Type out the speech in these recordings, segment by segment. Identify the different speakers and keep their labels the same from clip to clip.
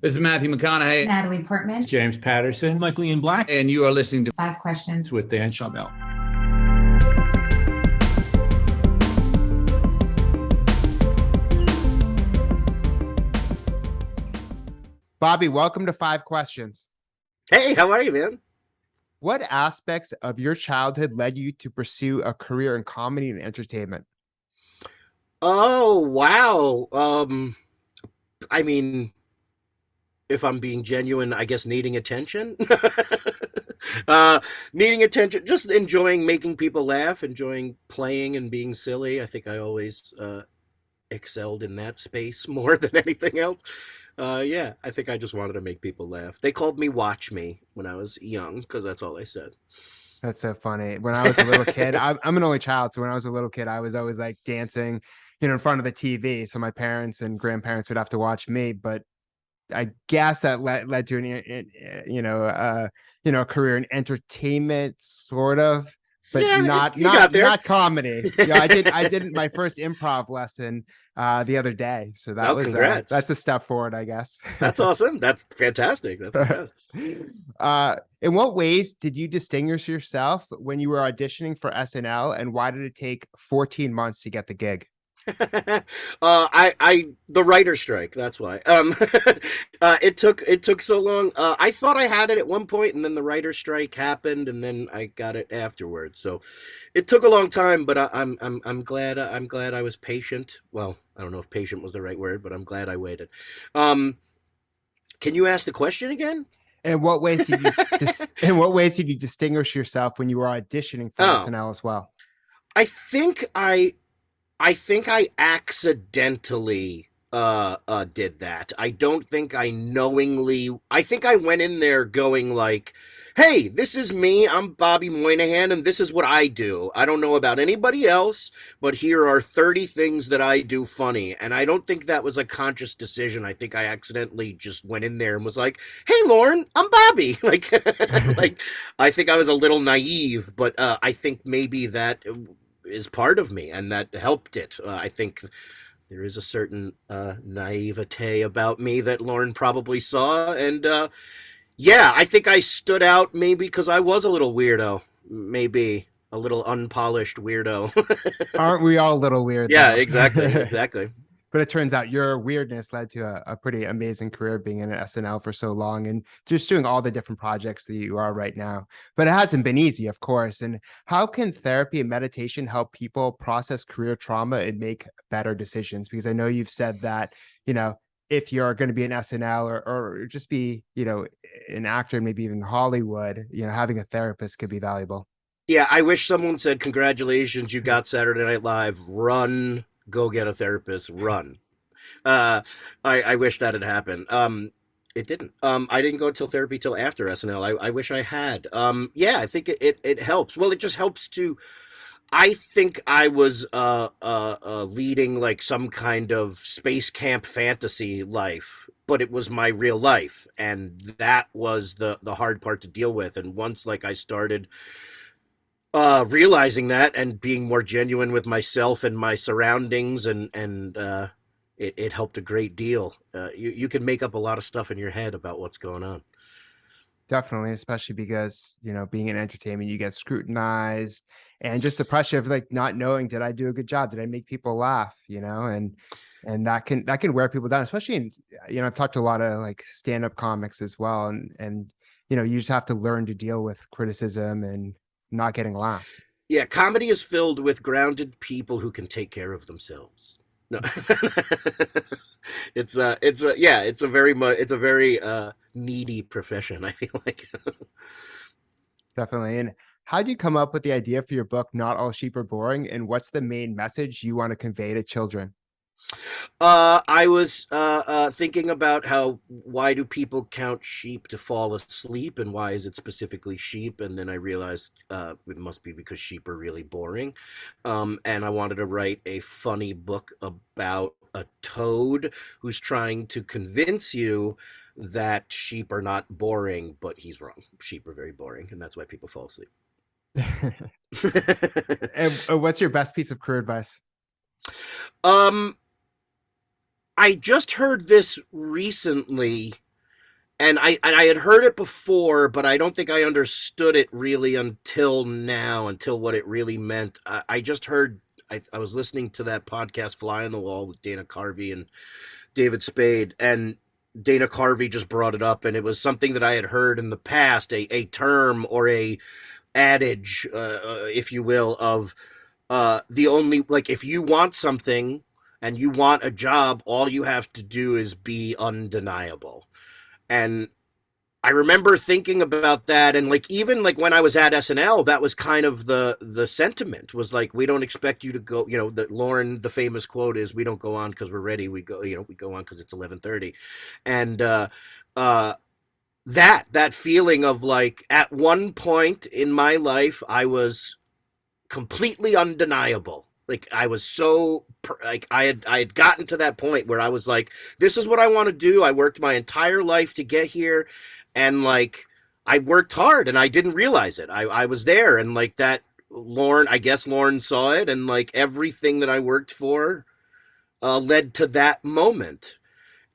Speaker 1: This is Matthew McConaughey.
Speaker 2: Natalie Portman.
Speaker 3: James Patterson.
Speaker 4: Michael Ian Black.
Speaker 1: And you are listening to
Speaker 2: Five Questions
Speaker 3: with Dan
Speaker 4: Schawbel.
Speaker 5: Bobby, welcome to Five Questions.
Speaker 6: Hey, how are you, man?
Speaker 5: What aspects of your childhood led you to pursue a career in comedy and entertainment?
Speaker 6: Oh, wow. I mean, if I'm being genuine, I guess needing attention. Needing attention, just enjoying making people laugh, enjoying playing and being silly. I think I always excelled in that space more than anything else. Yeah, I think I just wanted to make people laugh. They called me Watch Me when I was young because that's all they said.
Speaker 5: That's so funny. When I was a little kid, I'm an only child. So when I was a little kid, I was always like dancing, in front of the TV. So my parents and grandparents would have to watch me. But I guess that led to a career in entertainment, sort of, but
Speaker 6: Yeah,
Speaker 5: not comedy. Yeah, I did my first improv lesson the other day. So that was
Speaker 6: congrats.
Speaker 5: That's a step forward, I guess.
Speaker 6: That's awesome. That's fantastic. That's the best.
Speaker 5: In what ways did you distinguish yourself when you were auditioning for SNL, and why did it take 14 months to get the gig?
Speaker 6: The writer's strike. That's why. It took so long. I thought I had it at one point, and then the writer's strike happened, and then I got it afterwards. So it took a long time, but I'm glad. I'm glad I was patient. Well, I don't know if patient was the right word, but I'm glad I waited. Can you ask the question again?
Speaker 5: In what ways did you distinguish yourself when you were auditioning for SNL as well?
Speaker 6: I think I accidentally did that. I don't think I knowingly. I think I went in there going like, "Hey, this is me. I'm Bobby Moynihan, and this is what I do. I don't know about anybody else, but here are 30 things that I do funny." And I don't think that was a conscious decision. I think I accidentally just went in there and was like, "Hey, Lauren, I'm Bobby." Like, I think I was a little naive, but I think maybe that is part of me, and that helped it. I think there is a certain naivete about me that Lauren probably saw, and yeah, I think I stood out maybe because I was a little weirdo, maybe a little unpolished weirdo.
Speaker 5: Aren't we all a little weird?
Speaker 6: Yeah, exactly.
Speaker 5: But it turns out your weirdness led to a pretty amazing career being in SNL for so long and just doing all the different projects that you are right now. But it hasn't been easy, of course. And how can therapy and meditation help people process career trauma and make better decisions? Because I know you've said that, if you're going to be an SNL or just be, an actor, maybe even Hollywood, having a therapist could be valuable.
Speaker 6: Yeah, I wish someone said, "Congratulations, you got Saturday Night Live. Run. Go get a therapist, run." I wish that had happened. It didn't. I didn't go till therapy till after SNL. I wish I had. Yeah, I think it helps. Well, it just helps to. I think I was leading like some kind of space camp fantasy life, but it was my real life, and that was the hard part to deal with. And once like I started realizing that and being more genuine with myself and my surroundings, and it helped a great deal. You can make up a lot of stuff in your head about what's going on.
Speaker 5: Definitely, especially because, being in entertainment, you get scrutinized, and just the pressure of like not knowing, did I do a good job? Did I make people laugh? And that can wear people down, especially in, I've talked to a lot of like stand-up comics as well. And you just have to learn to deal with criticism and not getting laughs.
Speaker 6: Yeah, comedy is filled with grounded people who can take care of themselves. No, it's a very needy profession, I feel like.
Speaker 5: Definitely. And how do you come up with the idea for your book, Not All Sheep Are Boring? And what's the main message you want to convey to children?
Speaker 6: I was thinking about why do people count sheep to fall asleep, and why is it specifically sheep? And then I realized it must be because sheep are really boring. And I wanted to write a funny book about a toad who's trying to convince you that sheep are not boring, but he's wrong. Sheep are very boring, and that's why people fall asleep.
Speaker 5: And what's your best piece of career advice?
Speaker 6: I just heard this recently And I had heard it before, but I don't think I understood it really until now, until what it really meant. I just heard, I was listening to that podcast Fly on the Wall with Dana Carvey and David Spade, and Dana Carvey just brought it up, and it was something that I had heard in the past, a term or a adage, if you will, of the only, like, if you want something and you want a job, all you have to do is be undeniable. And I remember thinking about that, and like even like when I was at SNL, that was kind of the sentiment was like, we don't expect you to go, you know, that Lauren, the famous quote is, we don't go on because we're ready, we go, you know, we go on because it's 11:30. And that feeling of like, at one point in my life I was completely undeniable. Like I was so like I had gotten to that point where I was like, this is what I want to do. I worked my entire life to get here, and like I worked hard and I didn't realize it. I was there, and like that, Lauren, I guess Lauren saw it, and like everything that I worked for led to that moment.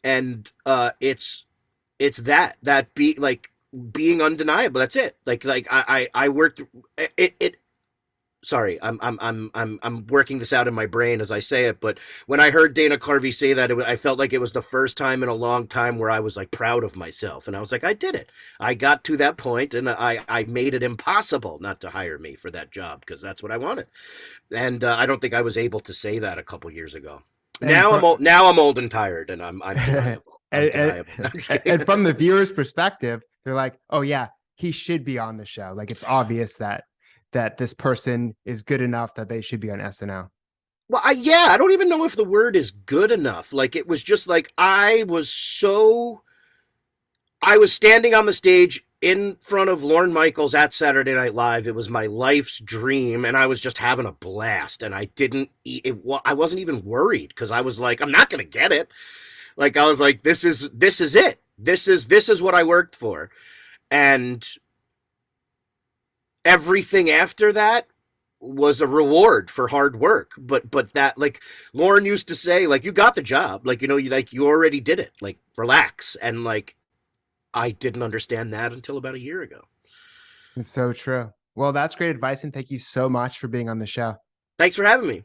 Speaker 6: And it's that be like being undeniable. That's it. Like I worked it. Sorry, I'm working this out in my brain as I say it, but when I heard Dana Carvey say that, I felt like it was the first time in a long time where I was like proud of myself, and I was like, I did it. I got to that point, and I made it impossible not to hire me for that job because that's what I wanted. And I don't think I was able to say that a couple years ago. Now I'm old and tired, and I'm deniable.
Speaker 5: And from the viewer's perspective, they're like, oh yeah, he should be on the show. Like it's obvious that this person is good enough that they should be on SNL.
Speaker 6: Well, I don't even know if the word is good enough. Like it was just like I was standing on the stage in front of Lorne Michaels at Saturday Night Live. It was my life's dream, and I was just having a blast. And I I wasn't even worried because I was like, I'm not going to get it. Like I was like, this is it. This is what I worked for. And everything after that was a reward for hard work. But that, like Lauren used to say, like, you got the job, like, you know, you already did it, like, relax. And like, I didn't understand that until about a year ago.
Speaker 5: It's so true. Well, that's great advice. And thank you so much for being on the show.
Speaker 6: Thanks for having me.